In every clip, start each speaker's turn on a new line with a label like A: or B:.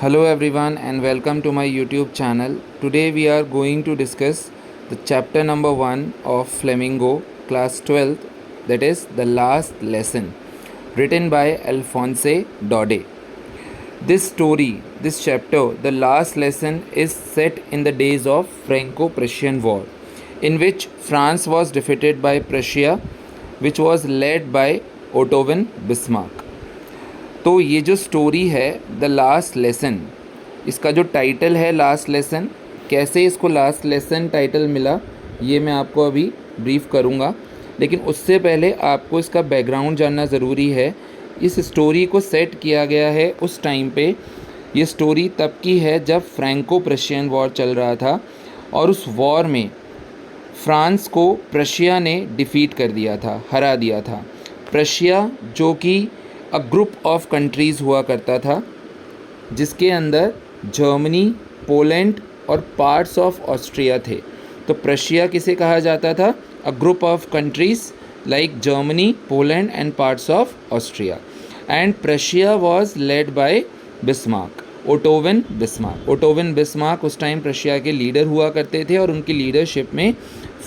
A: Hello everyone and welcome to my YouTube channel. Today we are going to discuss the chapter number 1 of Flamingo class 12, that is the last lesson, written by Alphonse Daudet. This chapter, the last lesson, is set in the days of Franco-Prussian War, in which France was defeated by Prussia, which was led by Otto von Bismarck. तो ये जो story है the last lesson, इसका जो title है last lesson, कैसे इसको last lesson title मिला ये मैं आपको अभी ब्रीफ करूँगा, लेकिन उससे पहले आपको इसका बैकग्राउंड जानना ज़रूरी है। इस स्टोरी को सेट किया गया है उस टाइम पे। ये स्टोरी तब की है जब फ्रैंको प्रशियन वॉर चल रहा था और उस वॉर में फ्रांस को प्रशिया ने डिफ़ीट कर दिया था, हरा दिया था। प्रशिया जो कि अ ग्रुप ऑफ कंट्रीज़ हुआ करता था, जिसके अंदर जर्मनी, पोलैंड और पार्ट्स ऑफ ऑस्ट्रिया थे। तो प्रशिया किसे कहा जाता था? A group of countries like Germany, Poland and parts of Austria. And Prussia was led by Bismarck, auto von Bismarck. Auto von Bismarck उस टाइम प्रशिया के लीडर हुआ करते थे और उनकी लीडरशिप में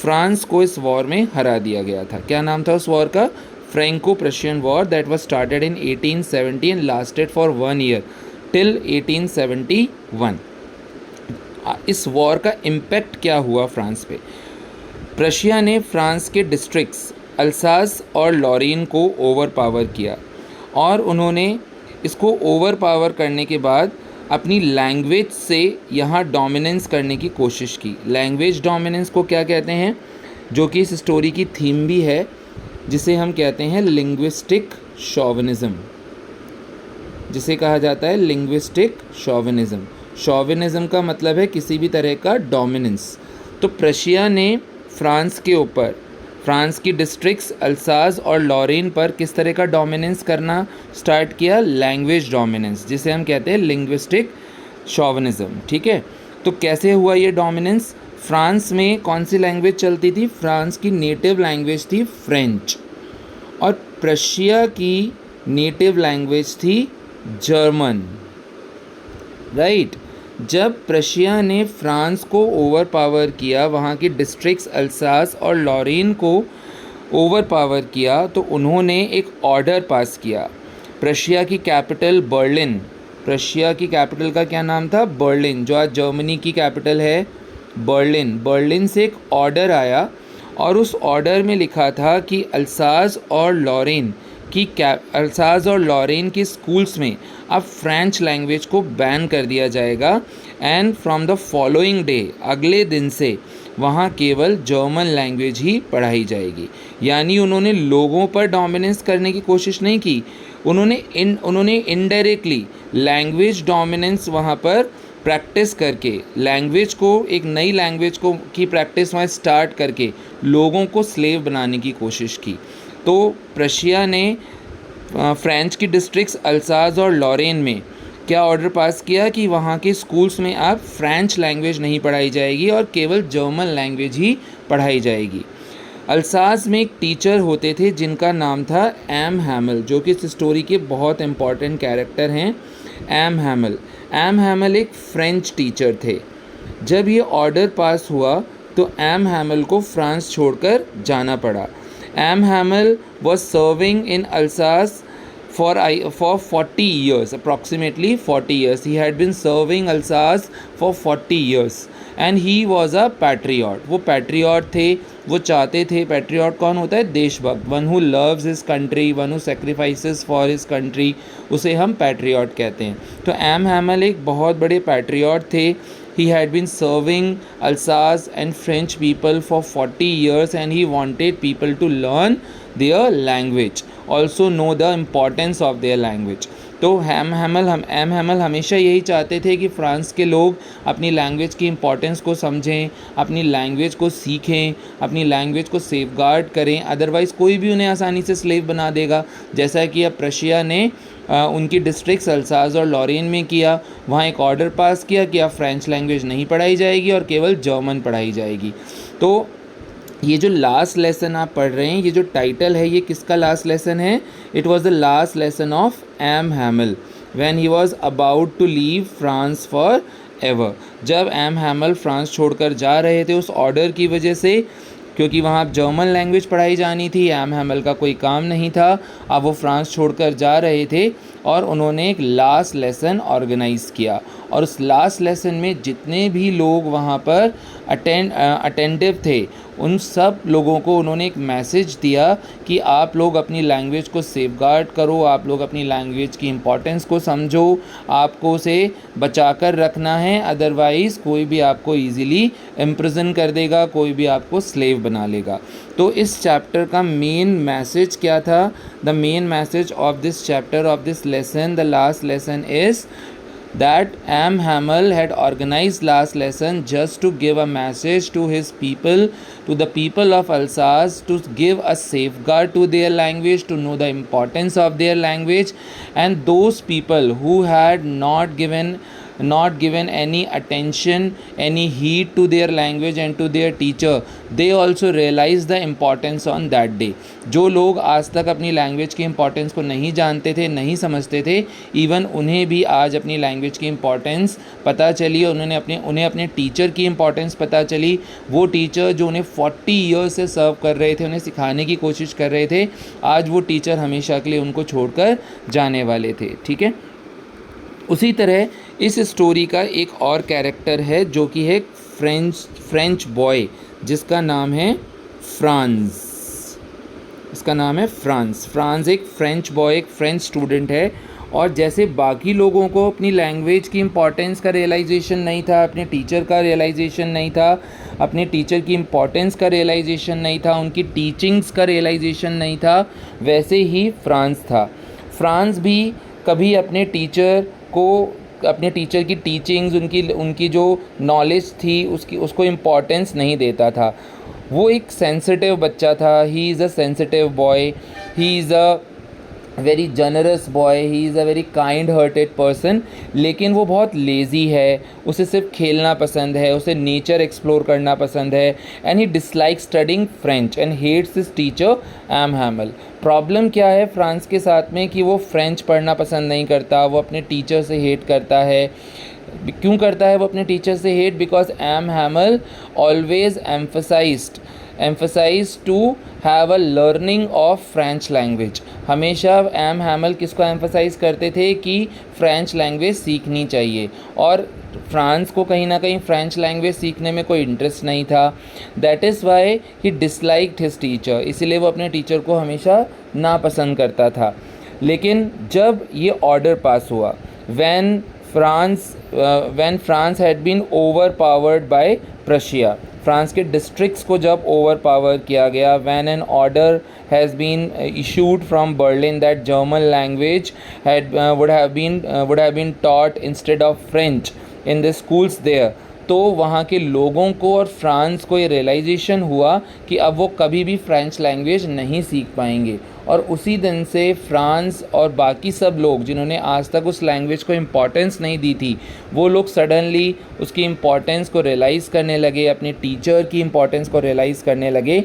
A: फ्रांस को इस वॉर में हरा दिया गया था। क्या नाम था उस वॉर का? Franco-Prussian War, that was started in 1870 and lasted for 1 year till 1871। इस वॉर का इम्पैक्ट क्या हुआ फ्रांस पे? प्रशिया ने फ्रांस के डिस्ट्रिक्ट्स अल्सास और लॉरेन को ओवर पावर किया और उन्होंने इसको ओवर पावर करने के बाद अपनी लैंग्वेज से यहाँ डोमिनेंस करने की कोशिश की। लैंग्वेज डोमिनेंस को क्या कहते हैं? जो कि इस स्टोरी की थीम भी है, जिसे हम कहते हैं लिंग्विस्टिक शॉविनिज़्म, जिसे कहा जाता है लिंग्विस्टिक शॉविनिज़्म। शॉविनिज़्म का मतलब है किसी भी तरह का डोमिनेंस। तो प्रशिया ने फ्रांस के ऊपर, फ्रांस की डिस्ट्रिक्ट्स अल्सास और लॉरेन पर किस तरह का डोमिनेंस करना स्टार्ट किया? लैंग्वेज डोमिनेंस, जिसे हम कहते हैं लिंग्विस्टिक शॉविनिज़्म। ठीक है, तो कैसे हुआ ये डोमिनेंस? फ्रांस में कौन सी लैंग्वेज चलती थी? फ्रांस की नेटिव लैंग्वेज थी फ्रेंच और प्रशिया की नेटिव लैंग्वेज थी जर्मन। राइट। जब प्रशिया ने फ्रांस को ओवर पावर किया, वहाँ की डिस्ट्रिक्ट्स अल्सास और लॉरेन को ओवर पावर किया, तो उन्होंने एक ऑर्डर पास किया। प्रशिया की कैपिटल बर्लिन, प्रशिया की कैपिटल का क्या नाम था? बर्लिन, जो आज जर्मनी की कैपिटल है बर्लिन। बर्लिन से एक ऑर्डर आया और उस ऑर्डर में लिखा था कि अल्सास और लॉरेन की स्कूल्स में अब फ्रेंच लैंग्वेज को बैन कर दिया जाएगा and from the following day, अगले दिन से वहाँ केवल जर्मन लैंग्वेज ही पढ़ाई जाएगी। यानी उन्होंने लोगों पर डोमिनेंस करने की कोशिश नहीं की, उन्होंने इनडायरेक्टली लैंग्वेज डोमिनेंस वहाँ पर प्रैक्टिस करके, लैंग्वेज को, एक नई लैंग्वेज को की प्रैक्टिस वहाँ स्टार्ट करके लोगों को स्लेव बनाने की कोशिश की। तो प्रशिया ने फ्रेंच की डिस्ट्रिक्ट्स अल्सास और लॉरेन में क्या ऑर्डर पास किया कि वहाँ के स्कूल्स में अब फ्रेंच लैंग्वेज नहीं पढ़ाई जाएगी और केवल जर्मन लैंग्वेज ही पढ़ाई जाएगी। अल्सास में एक टीचर होते थे जिनका नाम था एम हैमल, जो कि इस स्टोरी के बहुत इम्पॉर्टेंट कैरेक्टर हैं। एम हैमल एक फ्रेंच टीचर थे। जब ये ऑर्डर पास हुआ तो एम हैमल को फ्रांस छोड़कर जाना पड़ा। M Hamel was serving in Alsace for 40 years, approximately 40 years. He had been serving Alsace for 40 years and he was a patriot. वो patriot थे, वो चाहते थे, patriot कौन होता है? देशभक्त, one who loves his country, one who sacrifices for his country, उसे हम patriot कहते हैं। तो एम हैमल एक बहुत बड़े patriot थे। He had been serving Alsace and French people for 40 years and he wanted people to learn their language, also know the importance of their language। तो एम हैमल हमेशा यही चाहते थे कि फ्रांस के लोग अपनी लैंग्वेज की इम्पोर्टेंस को समझें, अपनी लैंग्वेज को सीखें, अपनी लैंग्वेज को सेफगार्ड करें, अदरवाइज़ कोई भी उन्हें आसानी से स्लेव बना देगा। जैसा कि अब प्रशिया ने उनकी डिस्ट्रिक्ट्स अल्सास और लॉरेन में किया, वहाँ एक ऑर्डर पास किया कि अब फ्रेंच लैंग्वेज नहीं पढ़ाई जाएगी और केवल जर्मन पढ़ाई जाएगी। तो ये जो लास्ट लेसन आप पढ़ रहे हैं, ये जो टाइटल है, ये किसका लास्ट लेसन है? It was the last lesson of M Hamel when he was about to leave France for ever. जब एम हैमल फ्रांस छोड़कर जा रहे थे उस ऑर्डर की वजह से, क्योंकि वहाँ जर्मन लैंग्वेज पढ़ाई जानी थी, एम हैमल का कोई काम नहीं था, अब वो फ्रांस छोड़कर जा रहे थे और उन्होंने एक लास्ट लेसन ऑर्गेनाइज़ किया। और उस लास्ट लेसन में जितने भी लोग वहाँ पर अटेंटिव थे उन सब लोगों को उन्होंने एक मैसेज दिया कि आप लोग अपनी लैंग्वेज को सेफगार्ड करो, आप लोग अपनी लैंग्वेज की इम्पोर्टेंस को समझो, आपको उसे बचा कर रखना है, अदरवाइज़ कोई भी आपको ईज़िली इम्प्रिजन कर देगा, कोई भी आपको स्लेव बना लेगा। तो इस चैप्टर का मेन मैसेज क्या था? The main message of this chapter, of this lesson, the last lesson is that M. Hamel had organized last lesson just to give a message to his people, to the people of Alsace, to give a safeguard to their language, to know the importance of their language, and those people who had not given any attention, any heed to their language and to their teacher, they also realized the importance on that day. जो लोग आज तक अपनी language की importance को नहीं जानते थे, नहीं समझते थे, इवन उन्हें भी आज अपनी लैंग्वेज की इम्पोर्टेंस पता चली और उन्हें अपने टीचर की इम्पोर्टेंस पता चली। वो टीचर जो उन्हें 40 ईयर्स से सर्व कर रहे थे, उन्हें सिखाने की कोशिश कर रहे थे, आज वो टीचर हमेशा के लिए उनको छोड़कर जाने वाले थे। ठीक है, उसी तरह इस स्टोरी का एक और कैरेक्टर है जो कि है फ्रेंच बॉय, जिसका नाम है फ्रांस। इसका नाम है फ्रांस। फ्रांस एक फ्रेंच बॉय, एक फ्रेंच स्टूडेंट है, और जैसे बाकी लोगों को अपनी लैंग्वेज की इम्पोर्टेंस का रियलाइजेशन नहीं था, अपने टीचर का रियलाइजेशन नहीं था, अपने टीचर की इम्पोर्टेंस का रियलाइजेशन नहीं था, उनकी टीचिंग्स का रियलाइजेशन नहीं था, वैसे ही फ्रांस था। फ्रांस भी कभी अपने टीचर की टीचिंग्स, उनकी जो नॉलेज थी उसको इम्पोर्टेंस नहीं देता था। वो एक सेंसिटिव बच्चा था। He is a sensitive boy, he is a very generous boy, he is a very kind hearted person, लेकिन वो बहुत लेज़ी है, उसे सिर्फ खेलना पसंद है, उसे नेचर एक्सप्लोर करना पसंद है, and he dislike studying French and hates his teacher M Hamel. Problem क्या है फ्रांस के साथ में कि वो फ्रेंच पढ़ना पसंद नहीं करता, वो अपने टीचर से हेट करता है। क्यों करता है वो अपने टीचर से hate? Because M Hamel always emphasized to have a learning of French language। हमेशा एम हैमल किसको एम्फसाइज करते थे कि फ्रेंच लैंग्वेज सीखनी चाहिए, और फ्रांस को कहीं ना कहीं फ्रेंच लैंग्वेज सीखने में कोई इंटरेस्ट नहीं था। That is why he disliked his teacher, इसीलिए वो अपने टीचर को हमेशा नापसंद करता था। लेकिन जब ये ऑर्डर पास हुआ, when France had been overpowered by Prussia, France के डिस्ट्रिक्ट्स को जब ओवर पावर किया गया, when an order has been issued from Berlin that German language would have been taught instead of French in the schools there, तो वहाँ के लोगों को और फ्रांस को ये रियलाइजेशन हुआ कि अब वो कभी भी फ्रेंच लैंग्वेज नहीं सीख पाएंगे। और उसी दिन से फ्रांस और बाकी सब लोग जिन्होंने आज तक उस लैंग्वेज को इम्पोर्टेंस नहीं दी थी, वो लोग सडनली उसकी इम्पोर्टेंस को रियलाइज़ करने लगे, अपने टीचर की इम्पोर्टेंस को रियलाइज़ करने लगे।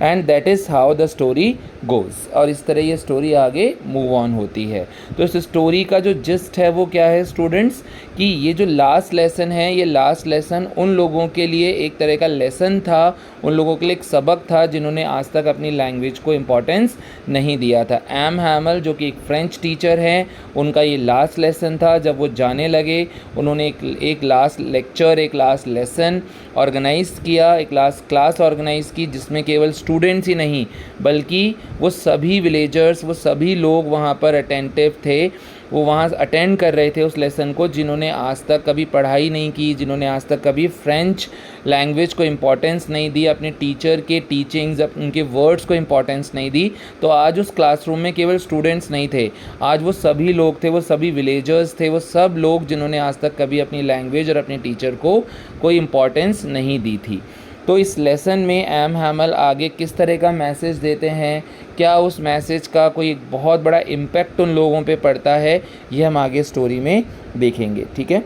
A: And that is how the story goes. और इस तरह ये स्टोरी आगे मूव ऑन होती है। तो इस स्टोरी का जो जिस्ट है वो क्या है स्टूडेंट्स, कि ये जो लास्ट लेसन है, ये लास्ट लेसन उन लोगों के लिए एक तरह का लेसन था, उन लोगों के लिए एक सबक था जिन्होंने आज तक अपनी लैंग्वेज को इम्पोर्टेंस नहीं दिया था। एम हैमल जो कि एक फ्रेंच टीचर हैं, उनका ये लास्ट लेसन था। जब वो जाने लगे, उन्होंने एक लास्ट लेक्चर, एक लास्ट लेसन ऑर्गेनाइज़ किया, एक लास्ट क्लास ऑर्गेनाइज़ की, जिसमें केवल स्टूडेंट्स ही नहीं बल्कि वो सभी विलेजर्स, वो सभी लोग वहाँ पर अटेंटिव थे, वो वहाँ अटेंड कर रहे थे उस लेसन को, जिन्होंने आज तक कभी पढ़ाई नहीं की, जिन्होंने आज तक कभी फ्रेंच लैंग्वेज को इम्पोर्टेंस नहीं दी, अपने टीचर के टीचिंग्स, उनके वर्ड्स को इम्पोर्टेंस नहीं दी। तो आज उस क्लासरूम में केवल स्टूडेंट्स नहीं थे, आज वो सभी लोग थे, वो सभी विलेजर्स थे, वो सब लोग जिन्होंने आज तक कभी अपनी लैंग्वेज और अपने टीचर को कोई इम्पोर्टेंस नहीं दी थी। तो इस लेसन में एम हैमल आगे किस तरह का मैसेज देते हैं, क्या उस मैसेज का कोई एक बहुत बड़ा इम्पैक्ट उन लोगों पे पड़ता है, ये हम आगे स्टोरी में देखेंगे। ठीक है,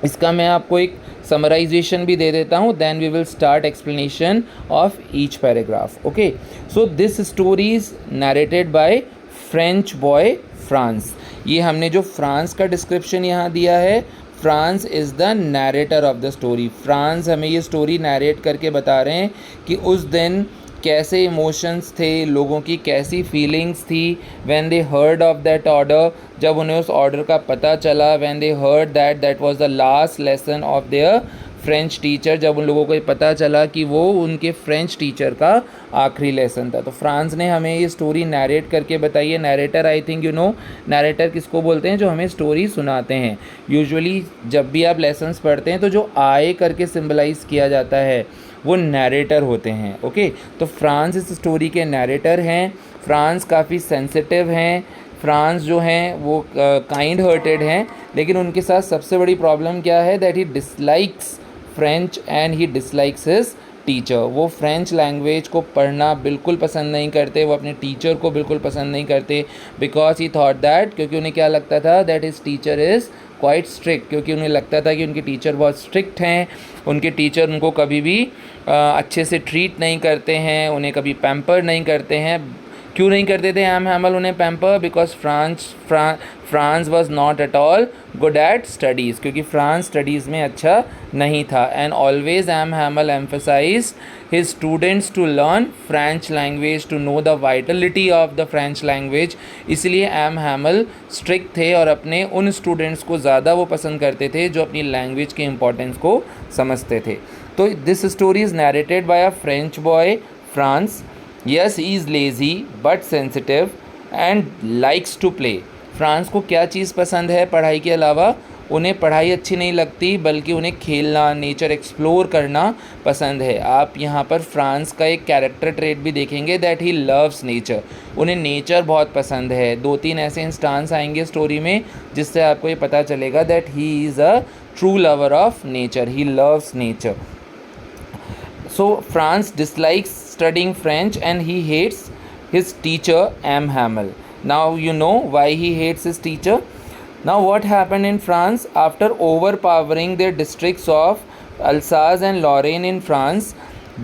A: इसका मैं आपको एक समराइजेशन भी दे देता हूँ, then we will start explanation of each paragraph. Okay, so this story is narrated by French boy Franz. ये हमने जो फ्रांस का डिस्क्रिप्शन यहाँ दिया है, Franz is the narrator of the story. Franz हमें ये स्टोरी नैरेट करके बता रहे हैं कि उस दिन कैसे इमोशंस थे, लोगों की कैसी फीलिंग्स थी when they heard of that order, जब उन्हें उस ऑर्डर का पता चला, when they heard that was the last lesson of their French teacher, जब उन लोगों को ये पता चला कि वो उनके फ्रेंच टीचर का आखिरी लेसन था। तो फ्रांस ने हमें ये स्टोरी नैरेट करके बताई है। Narrator, I think you know narrator किसको बोलते हैं, जो हमें स्टोरी सुनाते हैं। यूजुअली जब भी आप लेसन्स पढ़ते हैं तो जो आए करके सिम्बलाइज़ किया जाता है वो नैरेटर होते हैं। ओके, तो फ्रांस इस स्टोरी के नैरेटर हैं। फ्रांस काफ़ी सेंसिटिव हैं। फ्रांस जो हैं वो काइंड हार्टेड हैं, लेकिन उनके साथ सबसे बड़ी प्रॉब्लम क्या है, that he dislikes French and he dislikes his teacher. वो फ्रेंच लैंग्वेज को पढ़ना बिल्कुल पसंद नहीं करते, वो अपने टीचर को बिल्कुल पसंद नहीं करते, बिकॉज ही थॉट दैट, क्योंकि उन्हें क्या लगता था, that his teacher is quite strict, क्योंकि उन्हें लगता था कि उनके टीचर बहुत स्ट्रिक्ट हैं, उनके टीचर उनको कभी भी अच्छे से ट्रीट नहीं करते हैं, उन्हें कभी पैम्पर नहीं करते हैं। क्यों नहीं करते थे एम हैमल उन्हें pamper, because Franz was not at all good at studies, क्योंकि फ्रांस स्टडीज़ में अच्छा नहीं था। And always M Hamel emphasise his students to learn French language, to know the vitality of the French language. इसलिए M Hamel strict थे और अपने उन स्टूडेंट्स को ज़्यादा वो पसंद करते थे जो अपनी लैंग्वेज के इम्पोर्टेंस को समझते थे। तो this story is narrated by a French boy Franz. Yes, he is lazy but sensitive and likes to play. France को क्या चीज़ पसंद है पढ़ाई के अलावा? उन्हें पढ़ाई अच्छी नहीं लगती, बल्कि उन्हें खेलना, नेचर एक्सप्लोर करना पसंद है। आप यहाँ पर फ्रांस का एक कैरेक्टर ट्रेट भी देखेंगे, दैट ही लव्स नेचर। उन्हें नेचर बहुत पसंद है। 2-3 ऐसे इंस्टांस आएंगे स्टोरी में जिससे आपको ये पता चलेगा that he is a true lover of nature, he loves nature. So Franz dislikes studying French and he hates his teacher M. Hamel. Now you know why he hates his teacher. Now what happened in France after overpowering their districts of Alsace and Lorraine in France,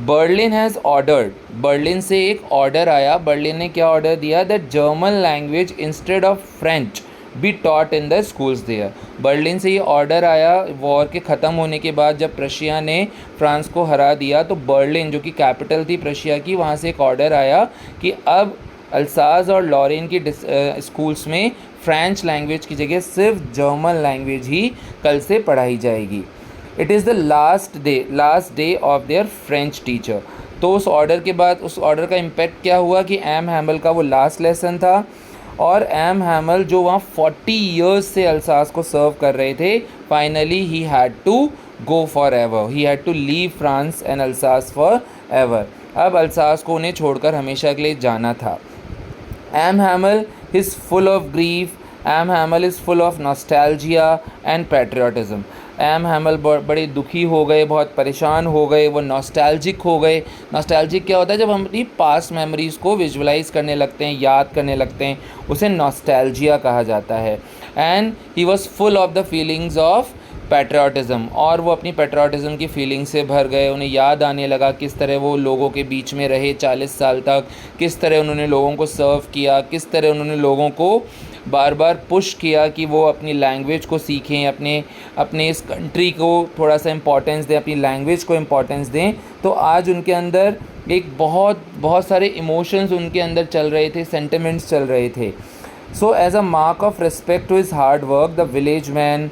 A: Berlin has ordered, Berlin से एक order आया। Berlin ने क्या order दिया, that German language instead of French be taught in the schools there. Berlin से ये order आया war के ख़त्म होने के बाद, जब प्रशिया ने फ्रांस को हरा दिया, तो बर्लिन जो कि कैपिटल थी प्रशिया की, वहाँ से एक ऑर्डर आया कि अब अल्साज और लॉरेन की स्कूल्स में फ्रेंच लैंग्वेज की जगह सिर्फ जर्मन लैंग्वेज ही कल से पढ़ाई जाएगी। It is the last day of their French teacher. तो उस ऑर्डर के बाद, उस ऑर्डर का इम्पैक्ट क्या हुआ कि एम हैमल का वो लास्ट लेसन था, और एम हैमल जो वहाँ 40 ईयर्स से अल्सास को सर्व कर रहे थे, finally he had to go forever, he had to leave France and Alsace forever. अब अल्सास को उन्हें छोड़कर हमेशा के लिए जाना था। M Hamel is full of grief, M Hamel is full of nostalgia and patriotism. M Hamel बड़े दुखी हो गए, बहुत परेशान हो गए, वो नॉस्टैल्जिक हो गए। नॉस्टैल्जिक क्या होता है, जब हम अपनी पास्ट मेमोरीज़ को विजुलाइज़ करने लगते हैं, याद करने लगते हैं, उसे नॉस्टैल्जिया कहा जाता है। And he was full of the feelings of patriotism, और वो अपनी पैट्रियटिज़म की फीलिंग से भर गए। उन्हें याद आने लगा किस तरह वो लोगों के बीच में रहे 40 साल तक, किस तरह उन्होंने लोगों को सर्व किया, किस तरह उन्होंने लोगों को बार बार पुश किया कि वो अपनी लैंग्वेज को सीखें, अपने इस कंट्री को थोड़ा सा इम्पोर्टेंस दें, अपनी लैंग्वेज को इम्पोर्टेंस दें। तो आज उनके अंदर एक बहुत सारे इमोशंस उनके अंदर चल रहे थे, सेंटिमेंट्स चल रहे थे। So as a mark of respect to his hard work, the village man,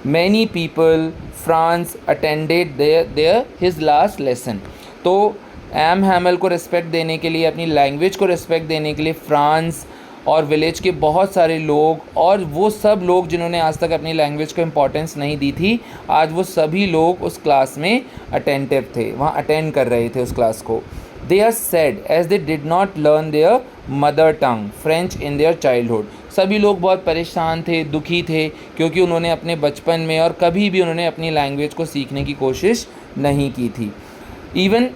A: many people, Franz attended there his last lesson. तो एम हैमल को रिस्पेक्ट देने के लिए, अपनी लैंग्वेज को रिस्पेक्ट देने के लिए फ्रांस और विलेज के बहुत सारे लोग, और वो सब लोग जिन्होंने आज तक अपनी लैंग्वेज को इम्पोर्टेंस नहीं दी थी, आज वो सभी लोग उस क्लास में अटेंटिव थे, वहाँ अटेंड कर रहे थे उस क्लास को। They are sad as they did not learn their mother tongue French in their childhood. सभी लोग बहुत परेशान थे, दुखी थे, क्योंकि उन्होंने अपने बचपन में और कभी भी उन्होंने अपनी लैंग्वेज को सीखने की कोशिश नहीं की थी। Even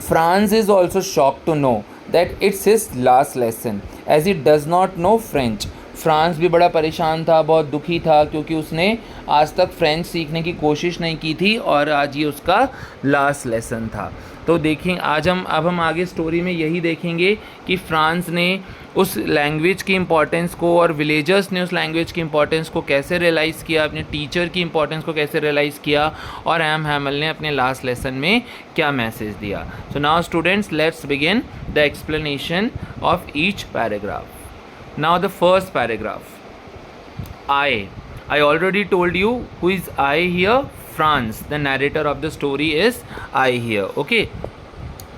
A: Franz is also shocked to know that it's his last lesson as he does not know French। France भी बड़ा परेशान था, बहुत दुखी था, क्योंकि उसने आज तक फ्रेंच सीखने की कोशिश नहीं की थी और आज ये उसका लास्ट लेसन था। तो देखें, अब हम आगे स्टोरी में यही देखेंगे कि फ्रांस ने उस लैंग्वेज की इम्पोर्टेंस को और विलेजर्स ने उस लैंग्वेज की इम्पोर्टेंस को कैसे रियलाइज़ किया, अपने टीचर की इम्पोर्टेंस को कैसे रियलाइज़ किया, और एम हैमल ने अपने लास्ट लेसन में क्या मैसेज दिया. So now students, let's begin the explanation of each paragraph. Now the first paragraph, I already told you who is I here. France, the narrator of the story is I here. Okay,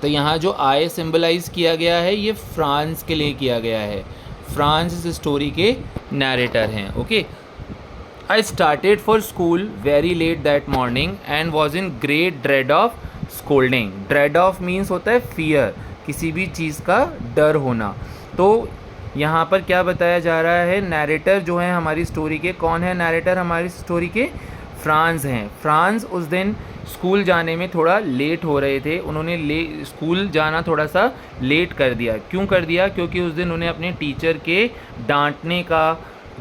A: तो यहाँ जो I symbolize किया गया है ये France के लिए किया गया है. फ्रांस इस स्टोरी के नैरेटर हैं. Okay, I started for school very late that morning and was in great dread of scolding. Dread of means होता है fear, किसी भी चीज़ का डर होना. तो यहाँ पर क्या बताया जा रहा है, नैरेटर जो है हमारी स्टोरी के, कौन है नैरेटर हमारी स्टोरी के? फ्रांस हैं. फ्रांस उस दिन स्कूल जाने में थोड़ा लेट हो रहे थे. उन्होंने स्कूल जाना थोड़ा सा लेट कर दिया. क्यों कर दिया? क्योंकि उस दिन उन्हें अपने टीचर के डांटने का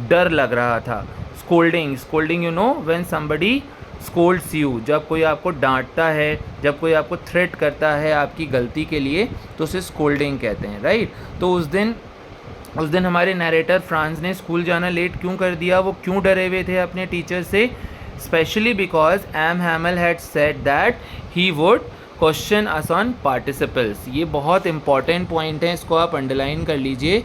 A: डर लग रहा था. Scolding you know when somebody Scholz you, जब कोई आपको डांटता है, जब कोई आपको थ्रेट करता है आपकी गलती के लिए, तो उसे स्कोल्डिंग कहते हैं. राइट. तो उस दिन हमारे नैरेटर फ्रांस ने स्कूल जाना लेट क्यों कर दिया? वो क्यों डरे हुए थे अपने टीचर से? Specially because M Hamel had said that he would question us on participles. ये बहुत इंपॉर्टेंट पॉइंट है, इसको आप अंडरलाइन कर लीजिए,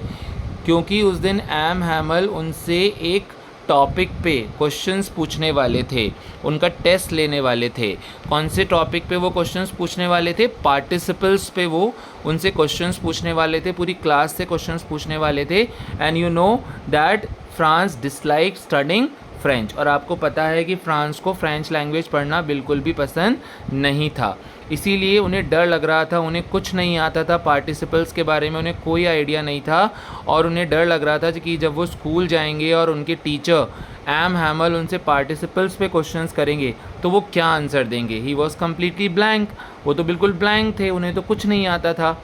A: क्योंकि उस दिन एम हैमल उनसे एक टॉपिक पे क्वेश्चंस पूछने वाले थे, उनका टेस्ट लेने वाले थे. कौन से टॉपिक पे वो क्वेश्चंस पूछने वाले थे? पार्टिसिपल्स पे वो उनसे क्वेश्चंस पूछने वाले थे, पूरी क्लास से क्वेश्चंस पूछने वाले थे. And you know that France dislike studying French, और आपको पता है कि फ्रांस को फ्रेंच लैंग्वेज पढ़ना बिल्कुल भी पसंद नहीं था. इसीलिए उन्हें डर लग रहा था, उन्हें कुछ नहीं आता था, पार्टिसिपल्स के बारे में उन्हें कोई आइडिया नहीं था, और उन्हें डर लग रहा था कि जब वो स्कूल जाएंगे और उनके टीचर एम हैमल उनसे पार्टिसिपल्स पे क्वेश्चंस करेंगे तो वो क्या आंसर देंगे. ही वॉज कम्प्लीटली ब्लैंक, वो तो बिल्कुल ब्लैंक थे, उन्हें तो कुछ नहीं आता था.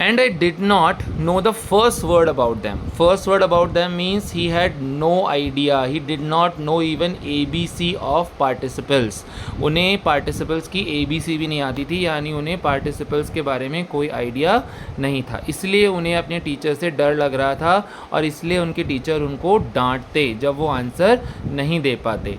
A: And I did not know the first word about them. First word about them means he had no idea. He did not know even ABC of participles. उन्हें participles की ABC भी नहीं आती थी, यानी उन्हें participles के बारे में कोई आइडिया नहीं था. इसलिए उन्हें अपने टीचर से डर लग रहा था, और इसलिए उनके टीचर उनको डांटते जब वो आंसर नहीं दे पाते.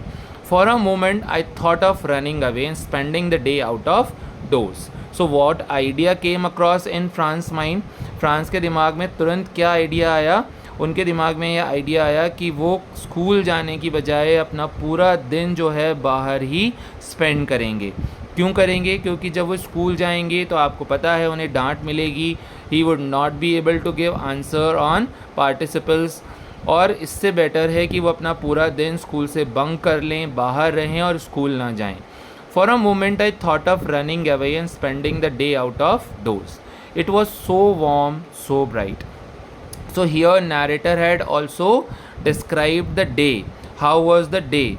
A: For a moment I thought of running away and spending the day out of doors. So what idea came across in France mind. France के दिमाग में तुरंत क्या आइडिया आया? उनके दिमाग में यह आइडिया आया कि वो स्कूल जाने की बजाय अपना पूरा दिन जो है बाहर ही स्पेंड करेंगे. क्यों करेंगे? क्योंकि जब वो स्कूल जाएंगे तो आपको पता है उन्हें डांट मिलेगी. He would not be able to give answer on participles, और इससे बेटर है कि वो अपना पूरा दिन स्कूल से बंक कर लें, बाहर रहें और स्कूल ना जाएं. For a moment I thought of running away and spending the day out of doors. It was so warm, so bright. So here narrator had also described the day. How was the day?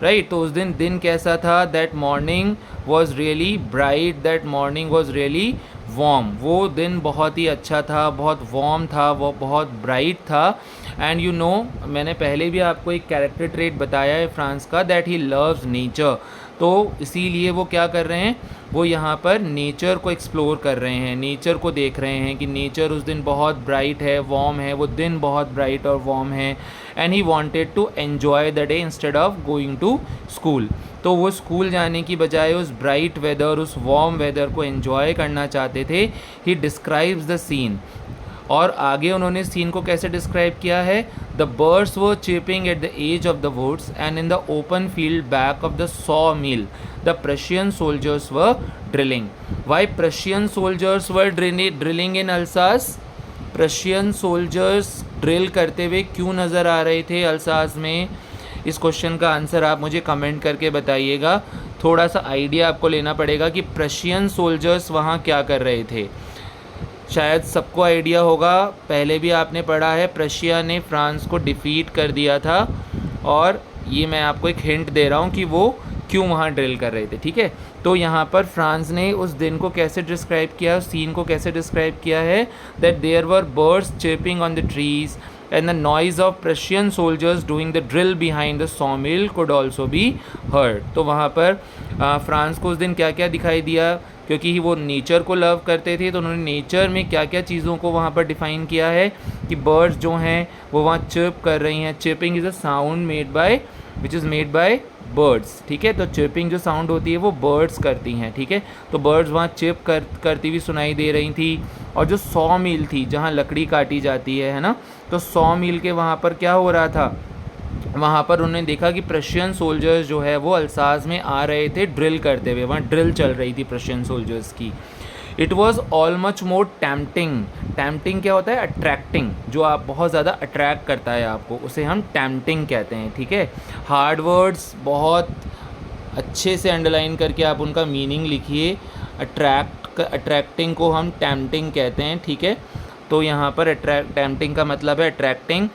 A: Right? तो उस दिन कैसा था? That morning was really bright. That morning was really warm. वो दिन बहुत ही अच्छा था, बहुत warm था, वो बहुत bright था. एंड यू नो, मैंने पहले भी आपको एक कैरेक्टर ट्रेट बताया है फ्रांस का, दैट ही लव्स नेचर. तो इसीलिए वो क्या कर रहे हैं, वो यहाँ पर नेचर को एक्सप्लोर कर रहे हैं, नेचर को देख रहे हैं कि नेचर उस दिन बहुत ब्राइट है, वार्म है, वो दिन बहुत ब्राइट और वार्म है. And he wanted to enjoy the day instead of going to school. तो वो स्कूल जाने की बजाय उस ब्राइट वेदर, उस वार्म वेदर को एन्जॉय करना चाहते थे. ही डिस्क्राइब्स द सीन, और आगे उन्होंने सीन को कैसे डिस्क्राइब किया है? The birds were chirping at the edge of the woods and in the open field back of the saw mill the Prussian soldiers were drilling. Why Prussian soldiers were drilling in Alsace? Prussian soldiers drill करते हुए क्यों नज़र आ रहे थे Alsace में? इस question का answer आप मुझे कमेंट करके बताइएगा. थोड़ा सा आइडिया आपको लेना पड़ेगा कि प्रशियन सोल्जर्स वहाँ क्या कर रहे थे. शायद सबको आइडिया होगा, पहले भी आपने पढ़ा है, प्रशिया ने फ्रांस को डिफ़ीट कर दिया था, और ये मैं आपको एक हिंट दे रहा हूँ कि वो क्यों वहाँ ड्रिल कर रहे थे. ठीक है, तो यहाँ पर फ्रांस ने उस दिन को कैसे डिस्क्राइब किया, उस सीन को कैसे डिस्क्राइब किया है? That there were birds chirping on the trees and the noise of Prussian soldiers doing the drill behind the sawmill could also be heard. तो वहाँ पर फ्रांस को उस दिन क्या क्या दिखाई दिया? क्योंकि वो नेचर को लव करते थे, तो उन्होंने नेचर में क्या क्या चीज़ों को वहाँ पर डिफ़ाइन किया है कि बर्ड्स जो हैं वो वहाँ चिर्प कर रही हैं। Chirping is a sound made by which is made by birds, ठीक है। तो चिर्पिंग जो साउंड होती है वो बर्ड्स करती हैं, ठीक है। तो बर्ड्स वहाँ चिप करती हुई सुनाई दे रही थी। और जो 100 मील थी जहाँ लकड़ी काटी जाती है ना, तो 100 मील के वहाँ पर क्या हो रहा था, वहाँ पर उन्होंने देखा कि प्रशियन सोल्जर्स जो है वो अल्सास में आ रहे थे ड्रिल करते हुए। वहाँ ड्रिल चल रही थी प्रशियन सोल्जर्स की। It was all much more tempting. Tempting क्या होता है? अट्रैक्टिंग, जो आप बहुत ज़्यादा अट्रैक्ट करता है आपको, उसे हम टैम्पटिंग कहते हैं, ठीक है। हार्ड वर्ड्स बहुत अच्छे से अंडरलाइन करके आप उनका मीनिंग लिखिए। अट्रैक्टिंग को हम टैम्पटिंग कहते हैं, ठीक है। तो यहाँ पर टैम्पटिंग का मतलब है अट्रैक्टिंग।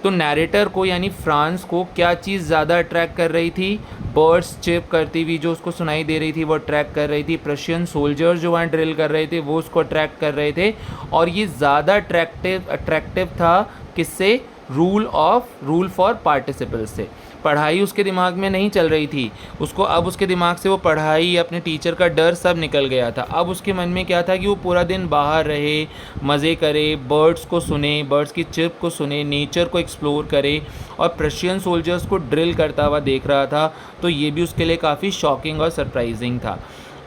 A: तो नैरेटर को यानी फ्रांस को क्या चीज़ ज़्यादा अट्रैक्ट कर रही थी? बर्ड्स चिप करती हुई जो उसको सुनाई दे रही थी वो अट्रैक्ट कर रही थी। प्रशियन सोल्जर्स जो वहाँ ड्रिल कर रहे थे वो उसको अट्रैक्ट कर रहे थे। और ये ज़्यादा अट्रैक्टिव था किससे? रूल फॉर पार्टिसिपल से। पढ़ाई उसके दिमाग में नहीं चल रही थी उसको, अब उसके दिमाग से वो पढ़ाई, अपने टीचर का डर सब निकल गया था। अब उसके मन में क्या था कि वो पूरा दिन बाहर रहे, मज़े करे, बर्ड्स को सुने, बर्ड्स की चिर्प को सुने, नेचर को एक्सप्लोर करे। और प्रशियन सोल्जर्स को ड्रिल करता हुआ देख रहा था, तो ये भी उसके लिए काफ़ी शॉकिंग और सरप्राइजिंग था।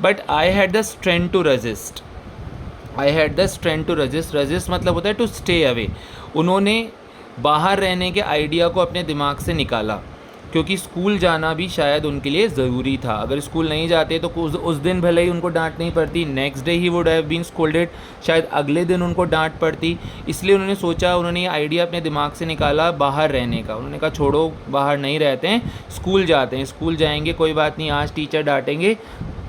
A: But I had the strength to resist. Resist मतलब होता है टू स्टे अवे। उन्होंने बाहर रहने के आइडिया को अपने दिमाग से निकाला, क्योंकि स्कूल जाना भी शायद उनके लिए ज़रूरी था। अगर स्कूल नहीं जाते तो उस दिन भले ही उनको डांट नहीं पड़ती, next day he would have been scolded, शायद अगले दिन उनको डांट पड़ती। इसलिए उन्होंने सोचा, उन्होंने ये आइडिया अपने दिमाग से निकाला बाहर रहने का। उन्होंने कहा छोड़ो, बाहर नहीं रहते हैं, स्कूल जाते हैं। स्कूल जाएंगे, कोई बात नहीं, आज टीचर डांटेंगे,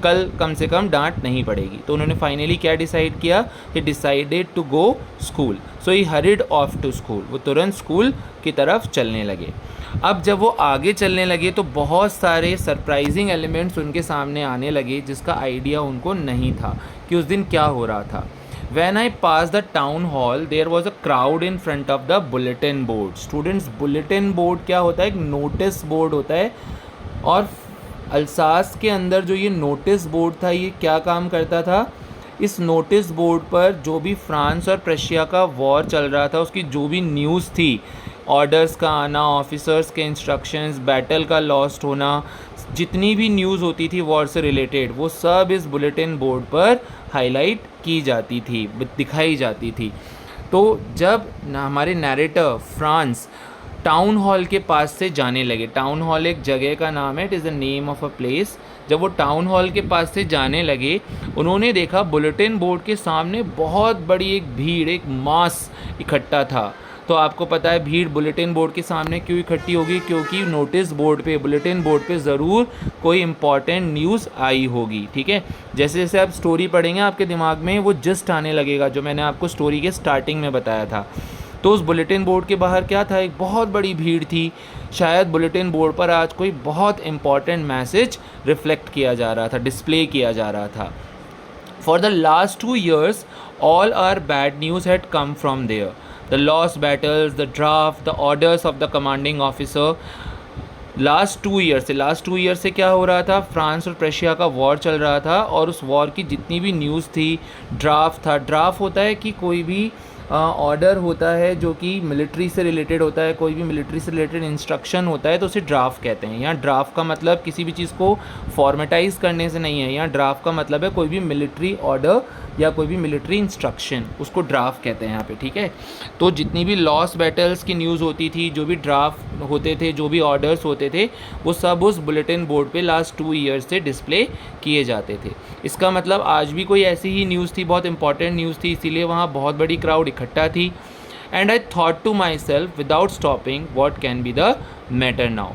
A: कल कम से कम डांट नहीं पड़ेगी। तो उन्होंने फाइनली क्या डिसाइड किया? He decided to go school, so he hurried off to school. वो तुरंत स्कूल की तरफ चलने लगे। अब जब वो आगे चलने लगे तो बहुत सारे सरप्राइजिंग एलिमेंट्स उनके सामने आने लगे, जिसका आइडिया उनको नहीं था कि उस दिन क्या हो रहा था। When I passed the town hall, there was a crowd in front of the bulletin board. Students, bulletin board क्या होता है? एक नोटिस बोर्ड होता है। और अल्सास के अंदर जो ये नोटिस बोर्ड था, ये क्या काम करता था? इस नोटिस बोर्ड पर जो भी फ्रांस और प्रशिया का वॉर चल रहा था उसकी जो भी न्यूज़ थी, ऑर्डर्स का आना, ऑफिसर्स के इंस्ट्रक्शंस, बैटल का लॉस्ट होना, जितनी भी न्यूज़ होती थी वॉर से रिलेटेड, वो सब इस बुलेटिन बोर्ड पर हाईलाइट की जाती थी, दिखाई जाती थी। तो जब हमारे नैरेटर फ्रांस टाउन हॉल के पास से जाने लगे, टाउन हॉल एक जगह का नाम है, it is the name of a place. जब वो टाउन हॉल के पास से जाने लगे, उन्होंने देखा बुलेटिन बोर्ड के सामने बहुत बड़ी एक भीड़, एक मास इकट्ठा था। तो आपको पता है भीड़ बुलेटिन बोर्ड के सामने क्यों इकट्ठी होगी? क्योंकि नोटिस बोर्ड पे, बुलेटिन बोर्ड पे ज़रूर कोई इंपॉर्टेंट न्यूज़ आई होगी, ठीक है। जैसे जैसे आप स्टोरी पढ़ेंगे आपके दिमाग में वो जस्ट आने लगेगा, जो मैंने आपको स्टोरी के स्टार्टिंग में बताया था। तो उस बुलेटिन बोर्ड के बाहर क्या था? एक बहुत बड़ी भीड़ थी। शायद बुलेटिन बोर्ड पर आज कोई बहुत इंपॉर्टेंट मैसेज रिफ्लेक्ट किया जा रहा था, डिस्प्ले किया जा रहा था। For the last 2 years, all our bad news had come from there. The lost battles, the draft, the orders of the commanding officer. Last 2 year से क्या हो रहा था? फ्रांस और प्रशिया का वॉर चल रहा था, और उस वॉर की जितनी भी न्यूज़ थी, ड्राफ्ट था। ड्राफ्ट होता है कि कोई भी ऑर्डर होता है जो कि मिलिट्री से रिलेटेड होता है, कोई भी मिलिट्री से रिलेटेड इंस्ट्रक्शन होता है तो उसे ड्राफ्ट कहते हैं। यहाँ ड्राफ्ट का मतलब किसी भी चीज़ को फॉर्मेटाइज करने से नहीं है, यहाँ ड्राफ्ट का मतलब है कोई भी मिलिट्री ऑर्डर या कोई भी मिलिट्री इंस्ट्रक्शन, उसको ड्राफ्ट कहते हैं यहाँ पे, ठीक है। तो जितनी भी लॉस्ट बैटल्स की न्यूज़ होती थी, जो भी ड्राफ्ट होते थे, जो भी ऑर्डर्स होते थे, वो सब उस बुलेटिन बोर्ड पे लास्ट 2 ईयर्स से डिस्प्ले किए जाते थे। इसका मतलब आज भी कोई ऐसी ही न्यूज़ थी, बहुत इंपॉर्टेंट न्यूज़ थी, इसीलिए वहाँ बहुत बड़ी क्राउड इकट्ठा थी। And I thought to myself without stopping what can be the matter now.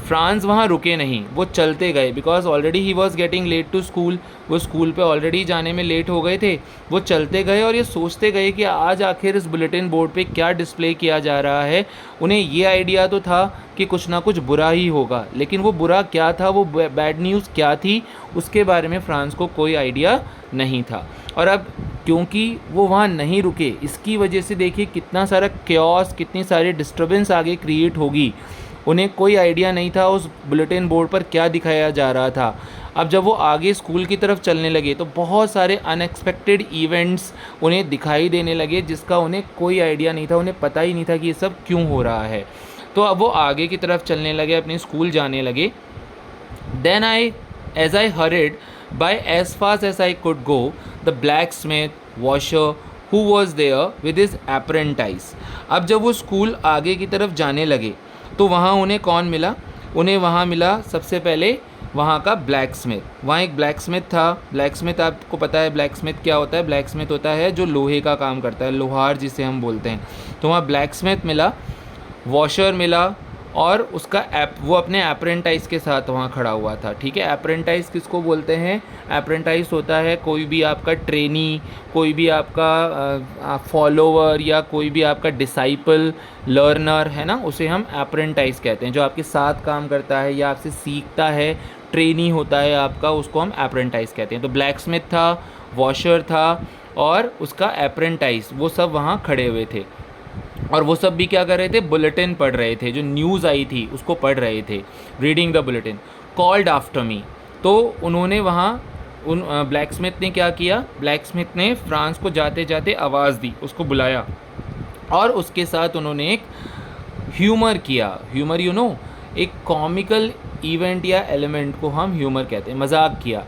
A: Franz वहाँ रुके नहीं, वो चलते गए, because already he was getting late to school. वो स्कूल पे ऑलरेडी जाने में लेट हो गए थे। वो चलते गए और ये सोचते गए कि आज आखिर इस बुलेटिन बोर्ड पे क्या डिस्प्ले किया जा रहा है। उन्हें ये आइडिया तो था कि कुछ ना कुछ बुरा ही होगा, लेकिन वो बुरा क्या था, वो बैड न्यूज़ क्या थी, उसके बारे में फ्रांस को कोई आइडिया नहीं था। और अब क्योंकि वो वहाँ नहीं रुके, इसकी वजह से देखिए कितना सारा क्योस, कितनी सारी डिस्टर्बेंस आगे क्रिएट होगी। उन्हें कोई आइडिया नहीं था उस बुलेटिन बोर्ड पर क्या दिखाया जा रहा था। अब जब वो आगे स्कूल की तरफ चलने लगे तो बहुत सारे अनएक्सपेक्टेड इवेंट्स उन्हें दिखाई देने लगे, जिसका उन्हें कोई आइडिया नहीं था, उन्हें पता ही नहीं था कि ये सब क्यों हो रहा है। तो अब वो आगे की तरफ चलने लगे, अपने स्कूल जाने लगे। Then as I hurried by as fast as I could go, the blacksmith, washer, who was there with his apprentice. अब जब वो स्कूल आगे की तरफ जाने लगे तो वहाँ उन्हें कौन मिला? उन्हें वहाँ मिला सबसे पहले वहाँ का ब्लैक स्मिथ। वहाँ एक ब्लैक स्मिथ था। ब्लैक स्मिथ, आपको पता है ब्लैक स्मिथ क्या होता है? ब्लैक स्मिथ होता है जो लोहे का काम करता है, लोहार जिसे हम बोलते हैं। तो वहाँ ब्लैक स्मिथ मिला, वॉशर मिला, और उसका वो अपने अप्रेंटाइज के साथ वहाँ खड़ा हुआ था। ठीक है, अप्रेंटाइज किसको बोलते हैं? अप्रेंटाइज होता है कोई भी आपका ट्रेनी, कोई भी आपका फॉलोवर, या कोई भी आपका डिसाइपल, लर्नर, है ना, उसे हम अप्रेंटाइज कहते हैं। जो आपके साथ काम करता है या आपसे सीखता है, ट्रेनी होता है आपका, उसको हम अप्रेंटाइज कहते हैं। तो ब्लैक स्मिथ था, वॉशर था और उसका अप्रेंटाइज, वो सब वहाँ खड़े हुए थे। और वो सब भी क्या कर रहे थे? बुलेटिन पढ़ रहे थे, जो न्यूज़ आई थी उसको पढ़ रहे थे, reading the bulletin. Called after me, तो उन्होंने वहाँ उन ब्लैक स्मिथ ने क्या किया? ब्लैक स्मिथ ने फ्रांस को जाते जाते आवाज़ दी, उसको बुलाया, और उसके साथ उन्होंने एक ह्यूमर किया। ह्यूमर एक कॉमिकल इवेंट या एलिमेंट को हम ह्यूमर कहते हैं, मजाक किया।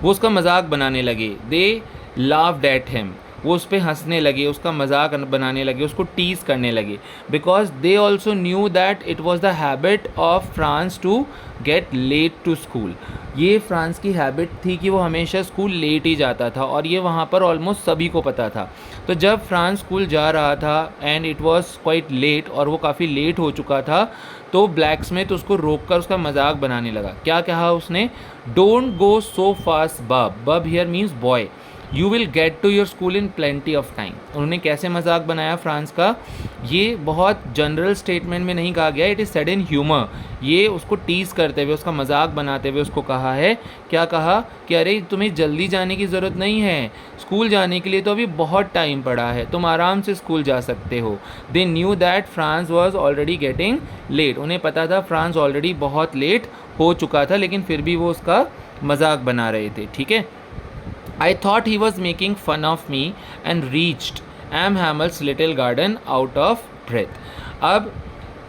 A: वो उसका मजाक बनाने लगे। दे लाफ्ड एट हिम, वो उस पर हंसने लगे, उसका मजाक बनाने लगे, उसको टीज़ करने लगे। Because they also knew that it was the habit of Franz to get late to school. ये फ्रांस की हैबिट थी कि वो हमेशा स्कूल लेट ही जाता था, और ये वहाँ पर ऑलमोस्ट सभी को पता था। तो जब फ्रांस स्कूल जा रहा था and it was quite late, और वो काफ़ी लेट हो चुका था, तो ब्लैक स्मिथ उसको रोक कर उसका मजाक बनाने लगा। क्या कहा उसने? Don't go so fast bub. Bub here means boy. You will get to your school in plenty of time. उन्होंने कैसे मजाक बनाया फ्रांस का? ये बहुत जनरल स्टेटमेंट में नहीं कहा गया, it is said in humour. ये उसको टीज़ करते हुए, उसका मजाक बनाते हुए उसको कहा है। क्या कहा? कि अरे तुम्हें जल्दी जाने की ज़रूरत नहीं है, स्कूल जाने के लिए तो अभी बहुत टाइम पड़ा है, तुम आराम से स्कूल जा सकते हो। They knew that Franz was already getting late. उन्हें पता था फ्रांस ऑलरेडी बहुत लेट हो चुका था, लेकिन फिर भी वो उसका मजाक बना रहे थे। ठीक है। I thought he was making fun of me and reached Am Hammel's little garden out of breath. अब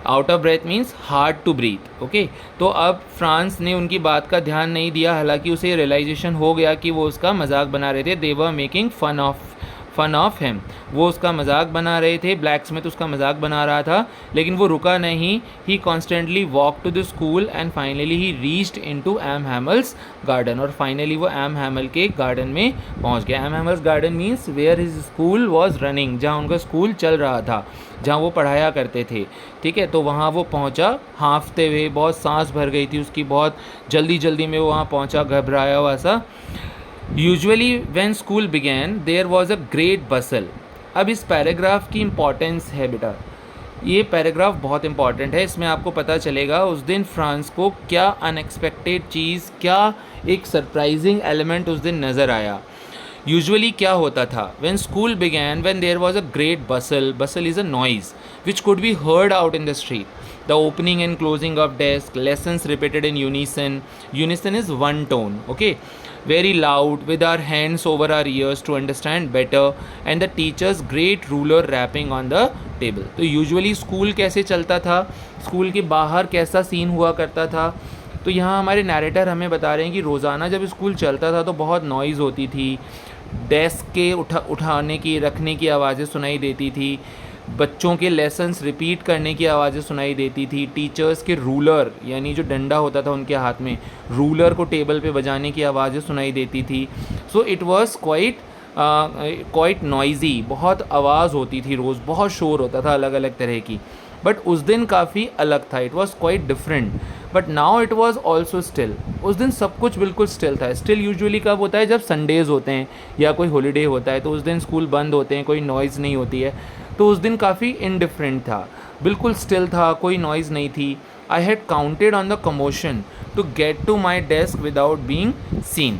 A: out of breath means hard to breathe. Okay, तो अब फ्रांस ने उनकी बात का ध्यान नहीं दिया, हालांकि उसे रियलाइजेशन हो गया कि वो उसका मजाक बना रहे थे। They were making fun of him, वो उसका मजाक बना रहे थे। ब्लैक स्मिथ उसका मजाक बना रहा था, लेकिन वो रुका नहीं। He constantly walk to the school and finally he reached into M Hamel's garden, और फाइनली वो एम हैमल के गार्डन में पहुंच गया। M Hamel's garden means where his school was running, जहाँ उनका स्कूल चल रहा था, जहाँ वो पढ़ाया करते थे। ठीक है, तो वहाँ वो पहुँचा हाँफते हुए, बहुत सांस भर गई थी उसकी, बहुत जल्दी जल्दी में वो वहाँ पहुँचा, घबराया हुआ सा। Usually when school began there was a great bustle. अब इस पैराग्राफ की इम्पॉर्टेंस है बेटा, ये पैराग्राफ बहुत इंपॉर्टेंट है। इसमें आपको पता चलेगा उस दिन फ्रांस को क्या अनएक्सपेक्टेड चीज़, क्या एक सरप्राइजिंग एलिमेंट उस दिन नज़र आया। यूजुअली क्या होता था? When school began, when there was a great bustle, bustle is a noise which could be heard out in the street, the opening and closing of desk, lessons repeated in unison. Unison is one tone, okay? Very loud, with our hands over our ears to understand better, and the teacher's great ruler rapping on the table. तो usually school कैसे चलता था, school के बाहर कैसा scene हुआ करता था? तो यहाँ हमारे नैरेटर हमें बता रहे हैं कि रोज़ाना जब स्कूल चलता था तो बहुत नॉइज़ होती थी, डेस्क के उठाने की, रखने की आवाज़ें सुनाई देती थी, बच्चों के लेसन्स रिपीट करने की आवाज़ें सुनाई देती थी, टीचर्स के रूलर यानी जो डंडा होता था उनके हाथ में, रूलर को टेबल पे बजाने की आवाज़ें सुनाई देती थी। So it was quite noisy, बहुत आवाज़ होती थी रोज़, बहुत शोर होता था अलग अलग तरह की। बट उस दिन काफ़ी अलग था, it was quite different. But now it was also still, उस दिन सब कुछ बिल्कुल स्टिल था। स्टिल यूजुअली कब होता है? जब संडेज़ होते हैं या कोई हॉलीडे होता है, तो उस दिन स्कूल बंद होते हैं, कोई नॉइज़ नहीं होती है। तो उस दिन काफ़ी इनडिफरेंट था, बिल्कुल स्टिल था, कोई नॉइज़ नहीं थी। I had counted on the commotion to get to my desk without being seen.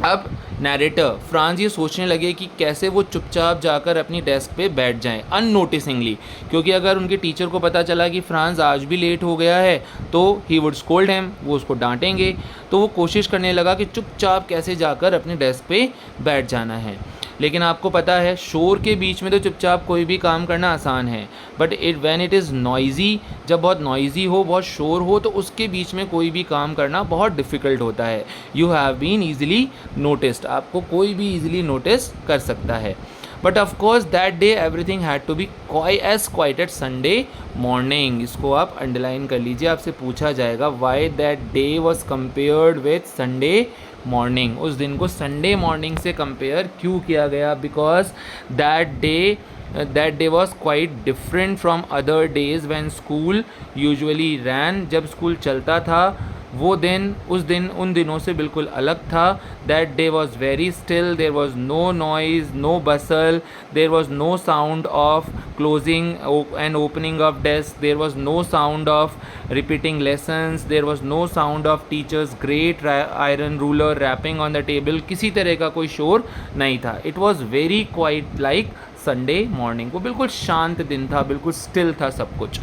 A: अब नैरेटर फ्रांस ये सोचने लगे कि कैसे वो चुपचाप जाकर अपनी डेस्क पे बैठ जाएं अननोटिसिंगली, क्योंकि अगर उनके टीचर को पता चला कि फ्रांस आज भी लेट हो गया है तो ही वुड स्कोल्ड हिम, वो उसको डांटेंगे। तो वो कोशिश करने लगा कि चुपचाप कैसे जाकर अपनी डेस्क पे बैठ जाना है। लेकिन आपको पता है शोर के बीच में तो चुपचाप कोई भी काम करना आसान है, but when it is noisy, जब बहुत नॉइज़ी हो, बहुत शोर हो, तो उसके बीच में कोई भी काम करना बहुत डिफ़िकल्ट होता है। You have been easily noticed, आपको कोई भी ईजिली नोटिस कर सकता है। But of course that day everything had to be quiet at Sunday morning. इसको आप अंडरलाइन कर लीजिए, आपसे पूछा जाएगा why that day was compared with Sunday morning. उस दिन को संडे मॉर्निंग से कंपेयर क्यों किया गया? Because that day was quite different from other days when school usually ran. जब स्कूल चलता था वो दिन, उस दिन उन दिनों से बिल्कुल अलग था। That day was very still, there was no noise, no bustle, there was no sound of closing and opening of desk, there was no sound of repeating lessons, there was no sound of teachers great iron ruler rapping on the table, किसी तरह का कोई शोर नहीं था। It was very quiet like Sunday morning। वो बिल्कुल शांत दिन था, बिल्कुल स्टिल था सब कुछ।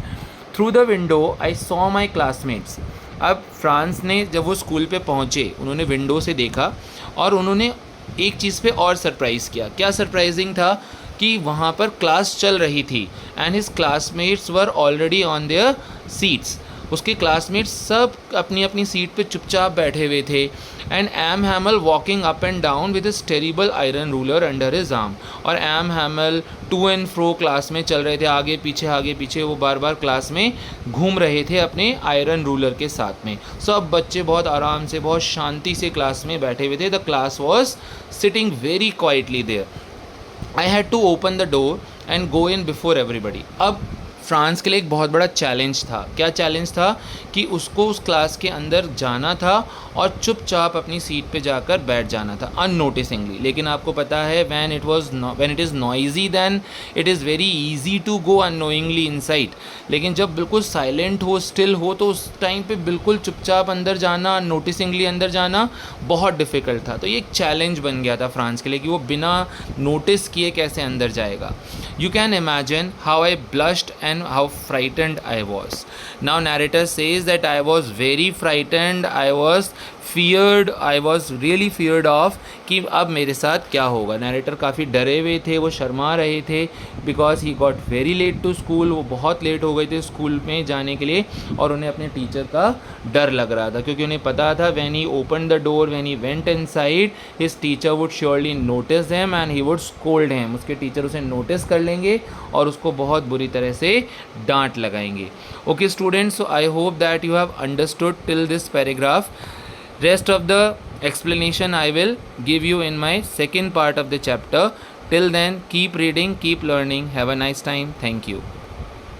A: Through the window I saw my classmates। अब फ्रांस ने जब वो स्कूल पे पहुँचे उन्होंने विंडो से देखा और उन्होंने एक चीज़ पे और सरप्राइज़ किया। क्या सरप्राइजिंग था? कि वहाँ पर क्लास चल रही थी and his classmates were already on their seats. उसके क्लासमेट्स सब अपनी अपनी सीट पे चुपचाप बैठे हुए थे। And M Hamel walking up and down with his terrible iron ruler under his arm. और M Hamel to and fro class में चल रहे थे, आगे पीछे वो बार बार क्लास में घूम रहे थे अपने आयरन रूलर के साथ में। सब बच्चे बहुत आराम से, बहुत शांति से क्लास में बैठे हुए थे। The class was sitting very quietly there. I had to open the door and go in before everybody. अब फ्रांस के लिए एक बहुत बड़ा चैलेंज था। क्या चैलेंज था? कि उसको उस क्लास के अंदर जाना था और चुपचाप अपनी सीट पे जाकर बैठ जाना था अननोटिसिंगली। लेकिन आपको पता है when it is noisy then it is very easy to go unknowingly inside. लेकिन जब बिल्कुल साइलेंट हो, स्टिल हो, तो उस टाइम पे बिल्कुल चुपचाप अंदर जाना, अननोटिसिंगली अंदर जाना बहुत डिफ़िकल्ट था। तो ये एक चैलेंज बन गया था फ्रांस के लिए कि वो बिना नोटिस किए कैसे अंदर जाएगा। You can imagine how I blushed and how frightened I was. Now narrator says that I was very frightened, I was feared, I was really feared of कि अब मेरे साथ क्या होगा। नैरेटर काफ़ी डरे हुए थे, वो शर्मा रहे थे because he got very late to school. वो बहुत लेट हो गए थे स्कूल में जाने के लिए और उन्हें अपने टीचर का डर लग रहा था, क्योंकि उन्हें पता था when he open the door, when he went inside, his teacher would surely notice him and he would scold him. उसके टीचर उसे नोटिस कर लेंगे और उसको बहुत बुरी तरह से डांट लगाएंगे। Okay students, so I hope that you have understood till this paragraph. Rest of the explanation I will give you in my second part of the chapter. Till then, keep reading, keep learning. Have a nice time. Thank you.